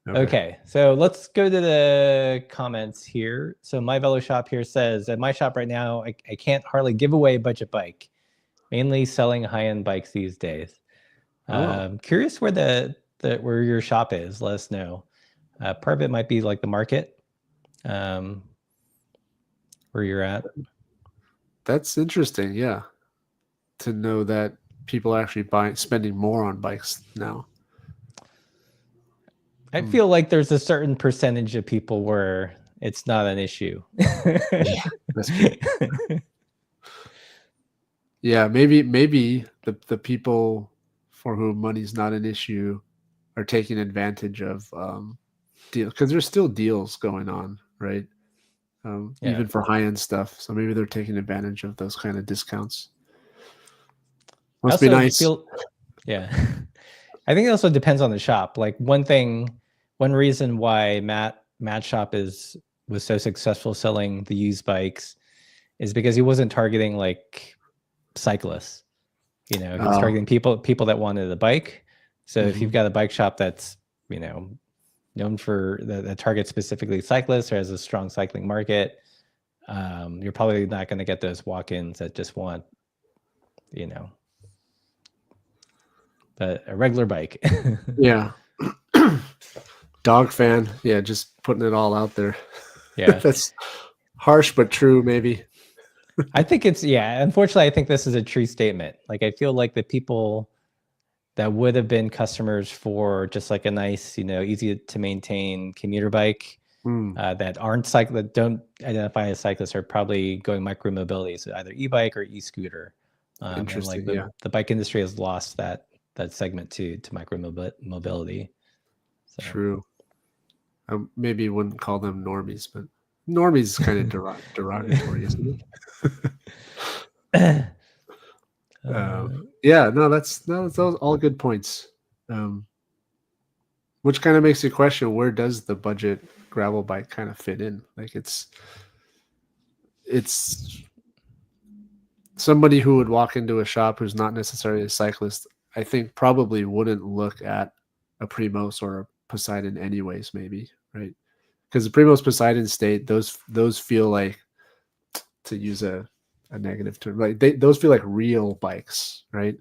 Okay, so let's go to the comments here. So my Velo Shop here says, at my shop right now, I can't hardly give away a budget bike, mainly selling high-end bikes these days. Curious where where your shop is. Let us know. Part of it might be like the market, where you're at. That's interesting. Yeah, to know that people are actually spending more on bikes now. I feel like there's a certain percentage of people where it's not an issue. Yeah, that's good. Yeah, maybe the people for whom money's not an issue are taking advantage of deals, because there's still deals going on, right? Even for high-end stuff. So maybe they're taking advantage of those kind of discounts. Must be nice. Yeah. I think it also depends on the shop. Like one reason why Matt's shop was so successful selling the used bikes is because he wasn't targeting like cyclists. You know, he was targeting people that wanted a bike. So if you've got a bike shop that's, you know, known for the target specifically cyclists or has a strong cycling market, you're probably not going to get those walk-ins that just want, you know, a regular bike. Yeah. Dog fan. Yeah, just putting it all out there. Yeah. That's harsh but true, maybe. I think unfortunately, I think this is a true statement. Like, I feel like the people that would have been customers for just like a nice, easy to maintain commuter bike that aren't that don't identify as cyclists are probably going micro mobility, so either e-bike or e-scooter. And like the bike industry has lost that segment to micro mobility. So. True. I maybe wouldn't call them normies, but normies is kind of derogatory, isn't it? Yeah, no, that's all good points. Which kind of makes you question, where does the budget gravel bike kind of fit in? Like it's somebody who would walk into a shop who's not necessarily a cyclist, I think probably wouldn't look at a Primos or a Poseidon anyways, maybe, right? Because the Primos Poseidon State, those feel like, to use a negative term, like those feel like real bikes, right?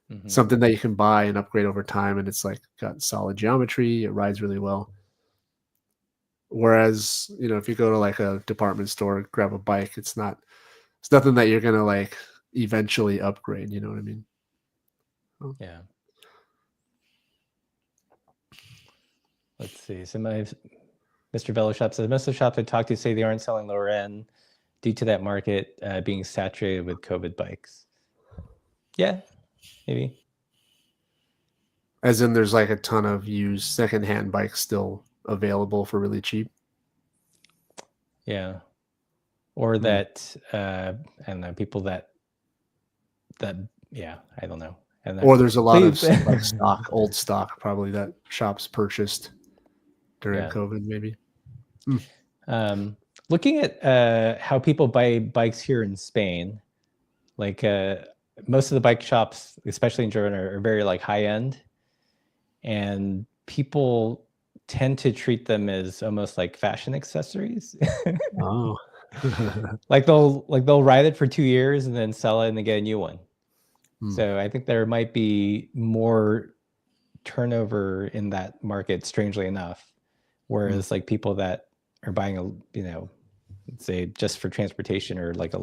Mm-hmm. Something that you can buy and upgrade over time, and it's like got solid geometry, it rides really well. Whereas, if you go to like a department store, grab a bike, it's nothing that you're gonna like eventually upgrade, you know what I mean? Yeah. Let's see. So Mr. Velo Shop says most of the shops I talked to say they aren't selling lower end due to that market being saturated with COVID bikes. Yeah, maybe. As in, there's like a ton of used secondhand bikes still available for really cheap. Yeah, or that I don't know, people that yeah, I don't know. Or there's a lot of like old stock, probably, that shops purchased during COVID, maybe. Looking at how people buy bikes here in Spain, like most of the bike shops, especially in Germany, are very like high end, and people tend to treat them as almost like fashion accessories. Oh. like they'll ride it for 2 years and then sell it and then get a new one. So I think there might be more turnover in that market, strangely enough. Whereas like people that are buying say just for transportation or like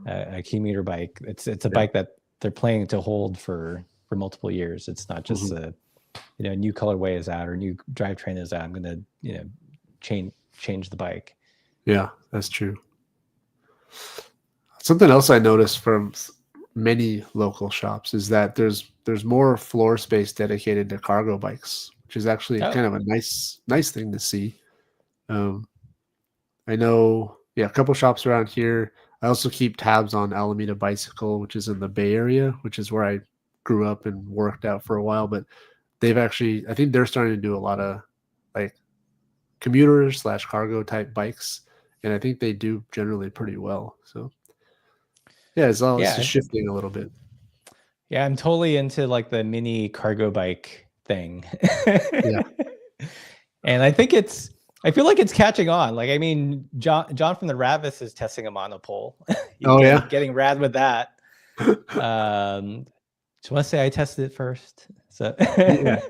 a commuter bike, it's a bike that they're planning to hold for multiple years. It's not just a new colorway is out or new drivetrain is out, I'm gonna change the bike. Yeah, that's true. Something else I noticed from many local shops is that there's more floor space dedicated to cargo bikes, which is actually kind of a nice thing to see. I know, a couple shops around here. I also keep tabs on Alameda Bicycle, which is in the Bay Area, which is where I grew up and worked out for a while. But they've actually, I think they're starting to do a lot of like commuter/cargo type bikes, and I think they do generally pretty well. So yeah, it's just shifting a little bit. Yeah, I'm totally into like the mini cargo bike thing. Yeah. And I feel like it's catching on. Like, I mean, John from the Ravis is testing a monopole. Getting rad with that. Just want to say I tested it first. So yeah.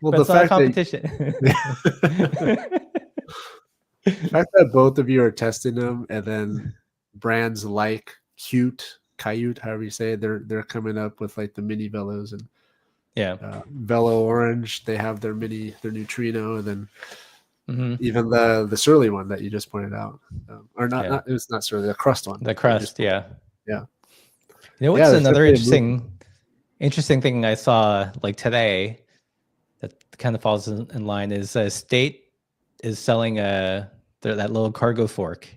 Well, but it's not a competition. The fact that both of you are testing them, and then brands like Kayut, however you say it, they're coming up with like the mini velos, and Velo Orange, they have their neutrino, and then even the Surly one that you just pointed out, or not it's not Surly, the Crust one. The Crust, yeah. You know what's another interesting thing I saw like today that kind of falls in line is State is selling that little cargo fork.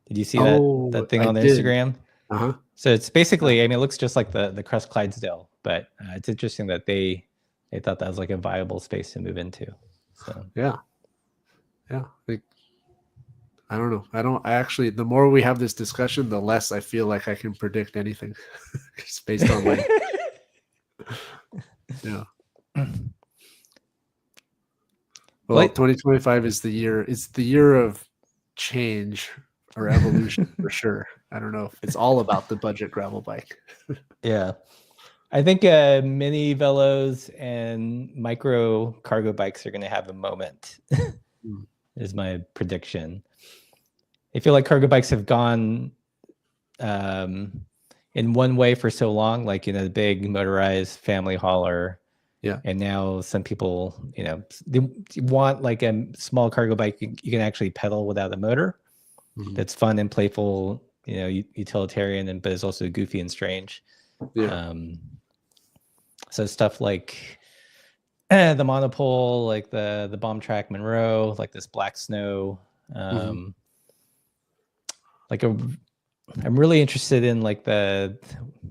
Did you see that thing on their Instagram? Uh-huh. So it's basically, I mean, it looks just like the Crust Clydesdale, but it's interesting that they thought that was like a viable space to move into. So yeah. Like, I don't know. I actually, the more we have this discussion, the less I feel like I can predict anything. Just based on like, yeah. Well, 2025 is the year. It's the year of change or evolution for sure. I don't know if it's all about the budget gravel bike. Yeah. I think mini velos and micro cargo bikes are going to have a moment, is my prediction. I feel like cargo bikes have gone, in one way for so long, like, you know, the big motorized family hauler. Yeah. And now some people, you know, they want like a small cargo bike you can actually pedal without a motor. Mhm. That's fun and playful, you know, utilitarian, but it's also goofy and strange. Yeah. So stuff like the monopole, like the bomb track Monroe, like this Black Snow. Like I'm really interested in like I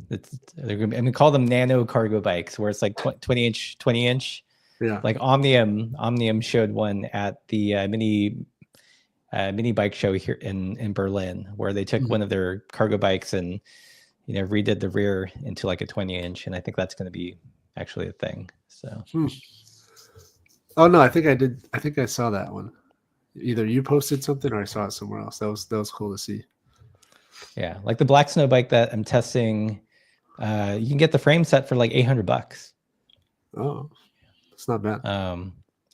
mean, call them nano cargo bikes, where it's like 20 inch. Yeah. Like Omnium showed one at the mini bike show here in Berlin, where they took one of their cargo bikes and, you know, redid the rear into like a 20 inch, and I think that's going to be actually a thing. So. Oh no, I think I did. I think I saw that one. Either you posted something or I saw it somewhere else. That was cool to see. Yeah, like the Black Snow bike that I'm testing, you can get the frame set for like $800. Oh, it's not bad.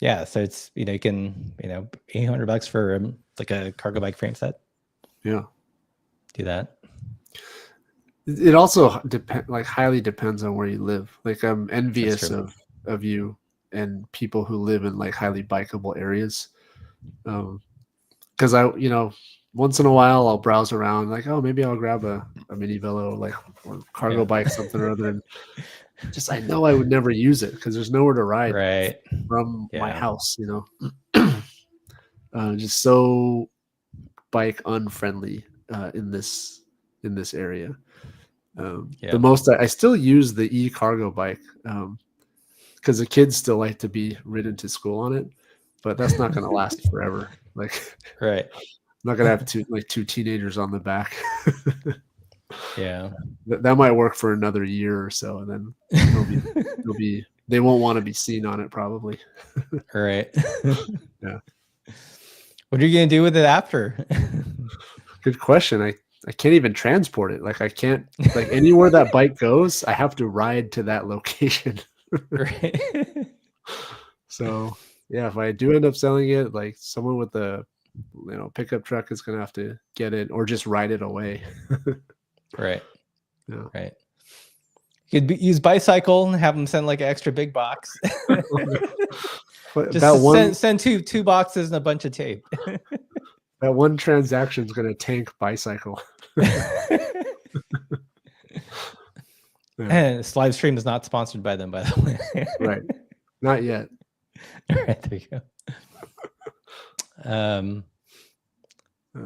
Yeah, so it's, you know, you can, you know, $800 for like a cargo bike frame set. Yeah, do that. It also highly depends on where you live. Like, I'm envious of you and people who live in like highly bikeable areas. Because you know, once in a while I'll browse around, like, oh, maybe I'll grab a mini velo, like, or cargo bike, something or other, and just I know I would never use it because there's nowhere to ride from my house. You know, just so bike unfriendly in this area. The most I still use the e-cargo bike because the kids still like to be ridden to school on it, but that's not going to last forever. Like, right. I'm not going to have two teenagers on the back. Yeah. That might work for another year or so, and then they won't want to be seen on it probably. Right. Yeah. What are you going to do with it after? Good question. I can't even transport it. Like, I can't, like, anywhere that bike goes, I have to ride to that location. Right. So yeah, if I do end up selling it, like, someone with a, you know, pickup truck is gonna have to get it or just ride it away. Right. Yeah. Right. You could use bicycle and have them send like an extra big box. Just send two boxes and a bunch of tape. That one transaction is going to tank bicycle. And this live stream is not sponsored by them, by the way. Right. Not yet. All right, there you go.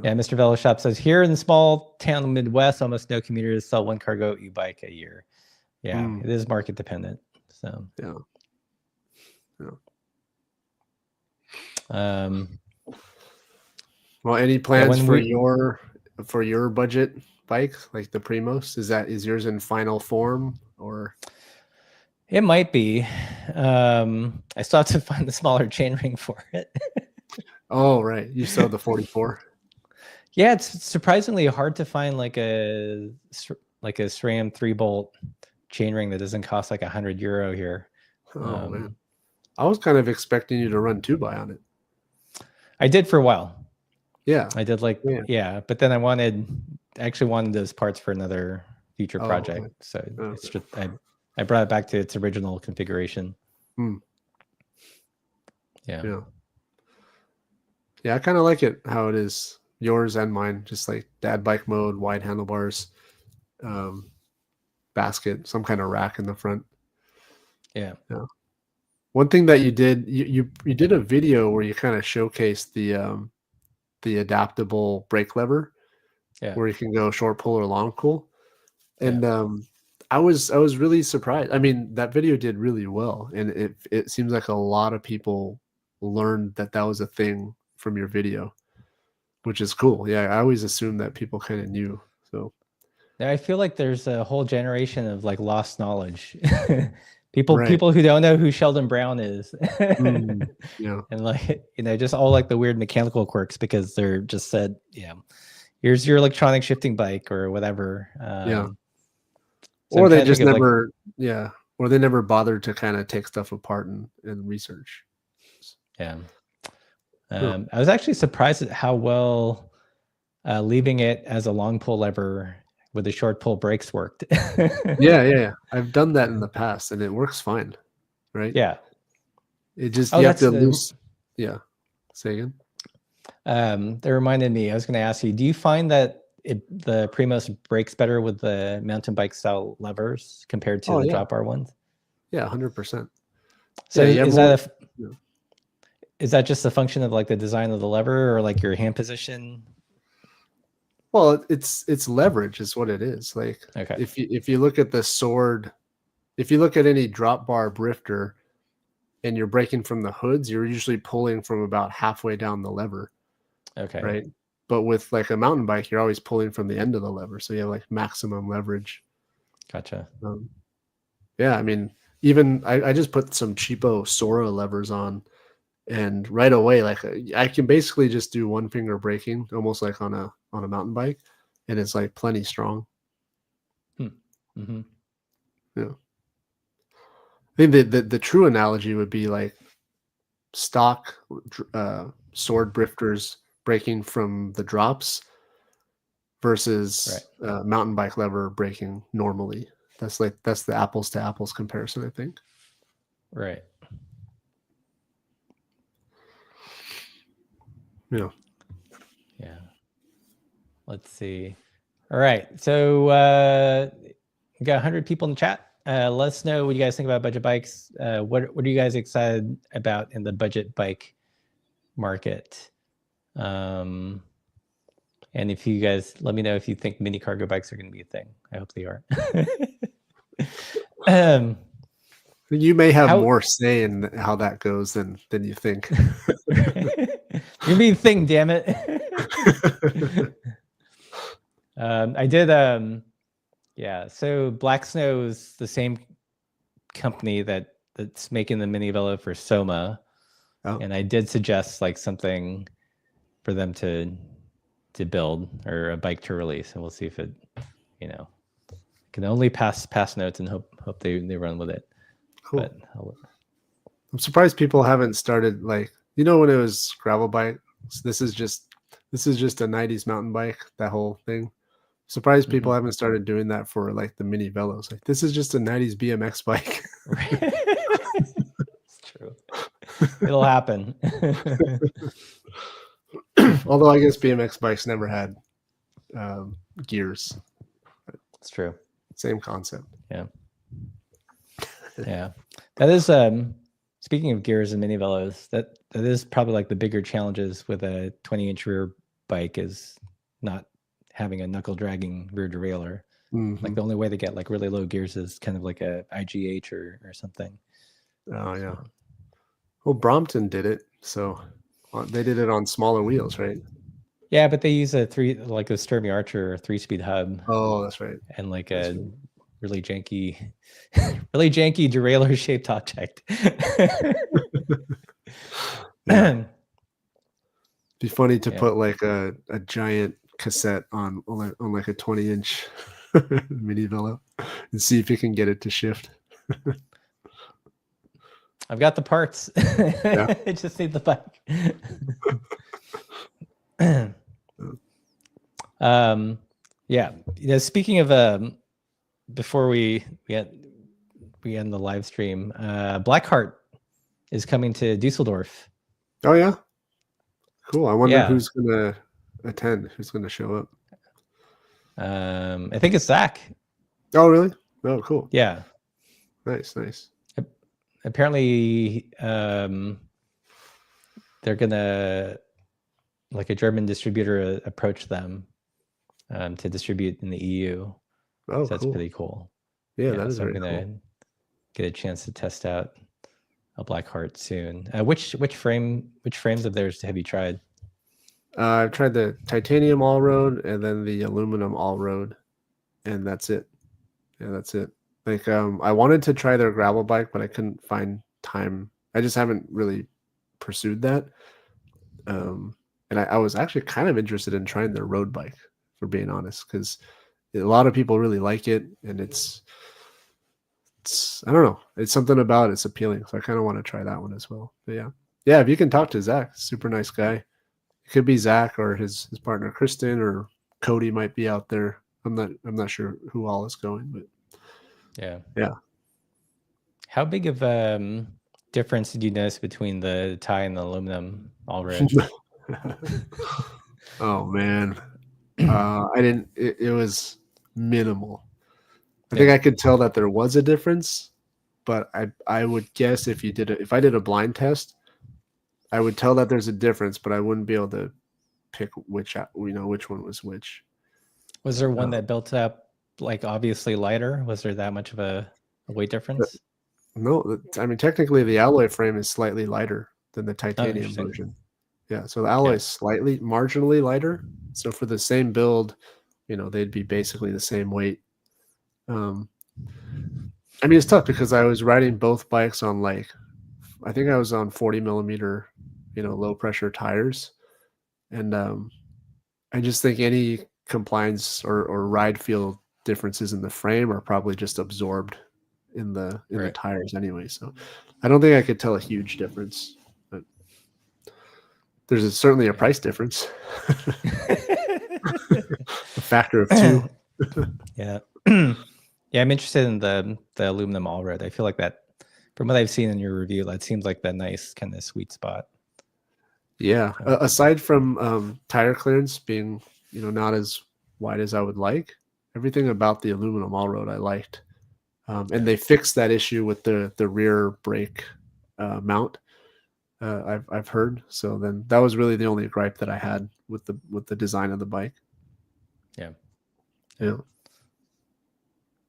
Yeah, Mr. Velo Shop says, here in the small town Midwest, almost no commuters sell one cargo e-bike a year. Yeah, it is market dependent. So yeah. Well, any plans for your budget bike, like the Primos? Is yours in final form, or? It might be. I still have to find the smaller chainring for it. Oh, right. You sold the 44. Yeah, it's surprisingly hard to find like a SRAM 3-bolt chainring that doesn't cost like €100 here. Oh man, I was kind of expecting you to run 2x on it. I did for a while. Yeah, I did but then I actually wanted those parts for another future project. Okay. So it's just I brought it back to its original configuration. Yeah, I kind of like it how it is. Yours and mine, just like dad bike mode, wide handlebars, basket, some kind of rack in the front. Yeah. One thing that you did, you did a video where you kind of showcased the adaptable brake lever, where you can go short pull or long pull, and I was really surprised. I mean, that video did really well, and it seems like a lot of people learned that was a thing from your video, which is cool. Yeah, I always assumed that people kind of knew. So I feel like there's a whole generation of like lost knowledge. People who don't know who Sheldon Brown is. Yeah. And like, you know, just all like the weird mechanical quirks because they're just said, here's your electronic shifting bike or whatever. So or they just never, or they never bothered to kind of take stuff apart and research. Yeah. I was actually surprised at how well leaving it as a long pull lever with the short pull brakes worked. Yeah. I've done that in the past, and it works fine, right? Yeah. It just Oh, you have to that's loose. Yeah. Say again. that reminded me. I was going to ask you: do you find that the Primos brakes better with the mountain bike style levers compared to Oh the yeah, drop bar ones? yeah, 100%. So Yeah, you have is more. is that just a function of like the design of the lever or like your hand position? Well, it's leverage is what it is. Like Okay. if you look at the sword, if you look at any drop bar brifter and you're braking from the hoods, you're usually pulling from about halfway down the lever, Okay. right? But with like a mountain bike, you're always pulling from the end of the lever, so you have like maximum leverage. Gotcha. Yeah, I mean, even I just put some cheapo Sora levers on, and right away, like I can basically just do one finger braking, almost like on a mountain bike, and it's like plenty strong. Mm-hmm. Yeah, I think the true analogy would be like stock sword drifters braking from the drops versus mountain bike lever braking normally. That's the apples to apples comparison, I think. Right. Yeah. Yeah. Let's see. All right. So we got 100 people in the chat. Let us know what you guys think about budget bikes. What are you guys excited about in the budget bike market? And if you guys let me know if you think mini cargo bikes are going to be a thing. I hope they are. You may have more say in how that goes than you think. You're being thing, damn it. I did yeah, so Black Snow is the same company that's making the mini velo for Soma. And I did suggest like something for them to build or a bike to release, and we'll see if it, can only pass notes and hope they run with it. Cool. But I'm surprised people haven't started like, when it was gravel bike. This is just a 90s mountain bike, that whole thing. Surprised people haven't started doing that for like the mini velos. Like, this is just a 90s BMX bike. It's true. It'll happen. Although I guess BMX bikes never had gears. It's true. Same concept. Yeah. Yeah. That is speaking of gears and mini velos, that is probably like the bigger challenges with a 20-inch rear bike is not having a knuckle dragging rear derailleur. Like the only way to get like really low gears is kind of like a IGH or something. Oh yeah. Well, Brompton did it, so they did it on smaller wheels, right? Yeah, but they use a Sturmy Archer 3-speed hub. Oh, that's right. And like really janky derailleur shaped object. Yeah. Be funny to put like a giant cassette on like a 20-inch mini velo and see if you can get it to shift. I've got the parts. I just need the bike. Yeah. Speaking of before we end the live stream, Blackheart is coming to Dusseldorf. Oh yeah. Cool. I wonder who's gonna attend, who's gonna show up. I think it's Zach. Oh really? Oh cool. Yeah. Nice. Apparently they're gonna, like, a German distributor approach them to distribute in the EU. Oh, so that's pretty cool. Yeah, that is so very I'm gonna cool. get a chance to test out a Blackheart soon. Which frames of theirs have you tried? I've tried the titanium all road and then the aluminum all road, and that's it. Yeah, that's it. Like I wanted to try their gravel bike, but I couldn't find time. I just haven't really pursued that. And I was actually kind of interested in trying their road bike, for being honest, because a lot of people really like it, and it's I don't know, it's something about it's appealing, so I kind of want to try that one as well. But yeah, if you can talk to Zach, super nice guy. It could be Zach or his partner Kristen, or Cody might be out there. I'm not sure who all is going, but yeah. How big of difference did you notice between the tie and the aluminum all road? Oh man, I didn't. It was minimal. I think I could tell that there was a difference, but I would guess if I did a blind test, I would tell that there's a difference, but I wouldn't be able to pick which one was which. Was there one that built up like obviously lighter? Was there that much of a weight difference? No, I mean technically the alloy frame is slightly lighter than the titanium version. Yeah, so the alloy is slightly marginally lighter. So for the same build, they'd be basically the same weight. I mean, it's tough because I was riding both bikes on I think I was on 40 millimeter, low pressure tires. And I just think any compliance or ride feel differences in the frame are probably just absorbed in the tires anyway. So I don't think I could tell a huge difference, but there's certainly a price difference. A factor of 2. Yeah. Yeah, I'm interested in the aluminum all road. I feel like that, from what I've seen in your review, that seems like the nice kind of sweet spot. Yeah. Aside from tire clearance being, not as wide as I would like, everything about the aluminum all road I liked. And they fixed that issue with the rear brake mount. I've heard. So then that was really the only gripe that I had with the design of the bike. Yeah.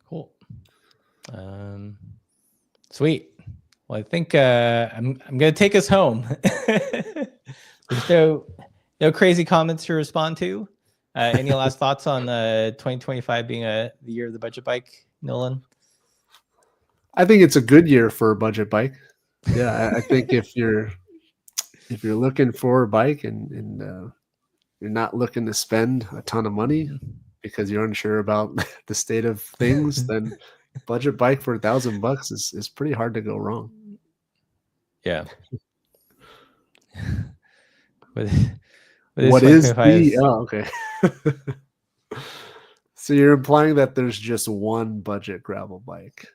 Cool. Sweet. Well, I think I'm gonna take us home. There's no crazy comments to respond to. Any last thoughts on 2025 being the year of the budget bike, Nolan? I think it's a good year for a budget bike. Yeah, I think if you're looking for a bike and you're not looking to spend a ton of money because you're unsure about the state of things, then budget bike for $1,000 is pretty hard to go wrong. Yeah. What is the? Oh, okay. So you're implying that there's just one budget gravel bike.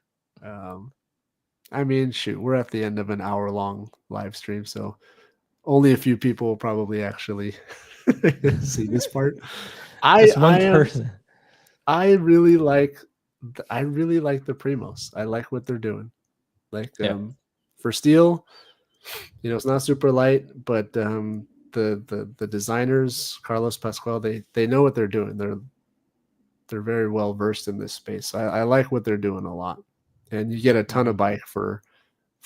I mean, shoot, we're at the end of an hour-long live stream, so only a few people will probably actually see this part. I really like the Primos. I like what they're doing. For steel, it's not super light, but the designers, Carlos Pascual, they know what they're doing. They're very well versed in this space. I like what they're doing a lot, and you get a ton of bike for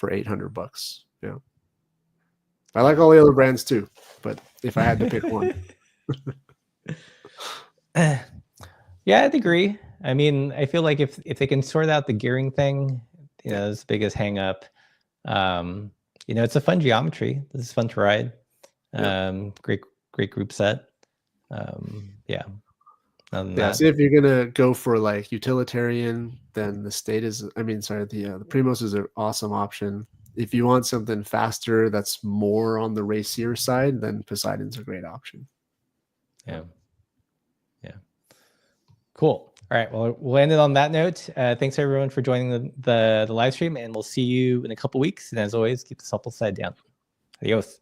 $800. Yeah, I like all the other brands too, but if I had to pick one. Yeah, I'd agree. I mean, I feel like if they can sort out the gearing thing, it's the biggest hang up. It's a fun geometry. This is fun to ride. Great group set. Yeah. So if you're gonna go for like utilitarian, then the Primos is an awesome option. If you want something faster that's more on the racier side, then Poseidon's a great option. Yeah. Cool. All right. Well, we'll end it on that note. Thanks everyone for joining the live stream, and we'll see you in a couple weeks. And as always, keep the supple side down. Adios.